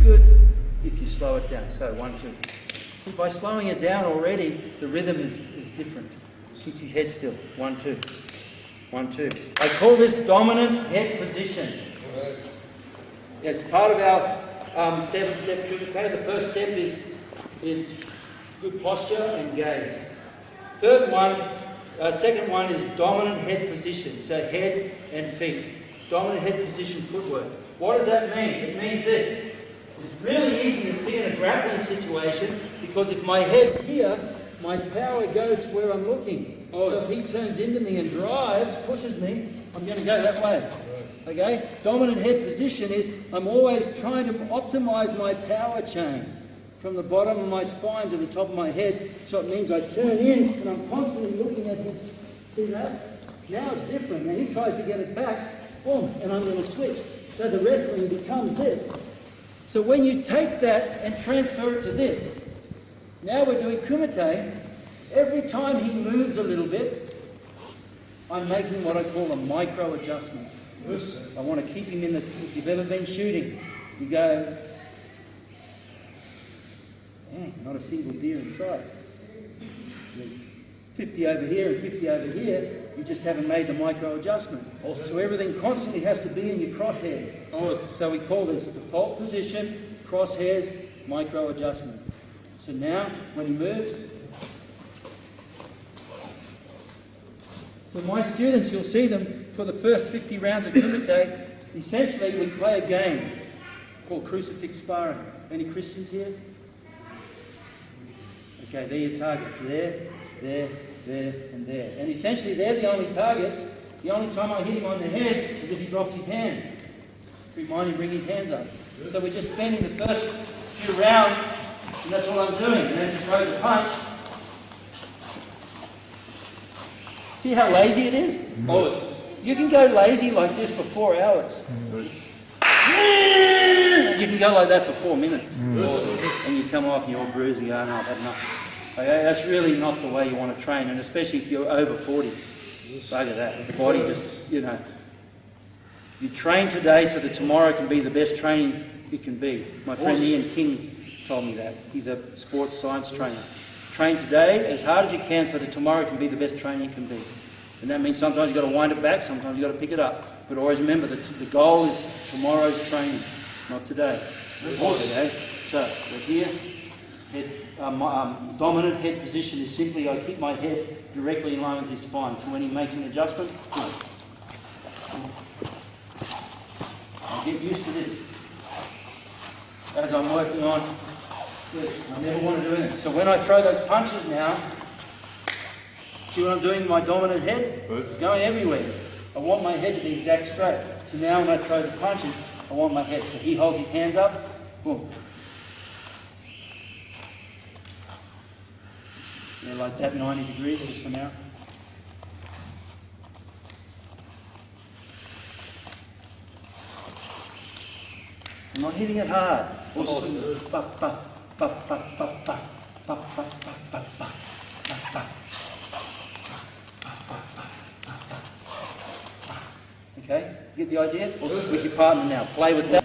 good if you slow it down. So 1, 2. By slowing it down already, the rhythm is different. Keeps his head still. 1, 2. 1, 2. I call this dominant head position. Yeah, it's part of our 7-step kumite. The first step is good posture and gaze. Second one is dominant head position. So head and feet. Dominant head position footwork. What does that mean? It means this. It's really easy to see in a grappling situation because if my head's here, my power goes to where I'm looking. So if he turns into me and drives, pushes me, I'm going to go that way. Okay? Dominant head position is I'm always trying to optimize my power chain from the bottom of my spine to the top of my head. So it means I turn in and I'm constantly looking at his, see that? Now it's different. Now he tries to get it back, boom, and I'm going to switch. So the wrestling becomes this. So when you take that and transfer it to this, now we're doing kumite. Every time he moves a little bit, I'm making what I call a micro adjustment. I want to keep him in the, if you've ever been shooting, you go, not a single deer in sight. There's 50 over here and 50 over here, you just haven't made the micro adjustment. So everything constantly has to be in your crosshairs. So we call this default position, crosshairs, micro adjustment. So now, when he moves, for my students, you'll see them for the first 50 rounds of kumite, essentially we play a game called Crucifix Sparring. Any Christians here? Okay, they're your targets. There, and there. And essentially they're the only targets. The only time I hit him on the head is if he drops his hands. Remind him to bring his hands up. So we're just spending the first few rounds, and that's all I'm doing. And as he throws a punch, see how lazy it is? You can go lazy like this for 4 hours. You can go like that for 4 minutes. And you come off and you're all bruised and you go, no, I've had enough. Okay, that's really not the way you want to train, and especially if you're over 40. Bugger that. The body just, you train today so that tomorrow can be the best training it can be. My friend Ian King told me that. He's a sports science trainer. Train today as hard as you can so that tomorrow can be the best training it can be. And that means sometimes you've got to wind it back, sometimes you've got to pick it up. But always remember that the goal is tomorrow's training, not today. Okay? So, we're here. Dominant head position is simply I keep my head directly in line with his spine. So when he makes an adjustment, I get used to this. As I'm working on this, I never want to do anything. So when I throw those punches now, see what I'm doing with my dominant head? It's going everywhere. I want my head to be exact straight. So now when I throw the punches, I want my head. So he holds his hands up, boom. Yeah, like that, 90 degrees just for now. I'm not hitting it hard. Okay, get the idea? With your partner now, play with that.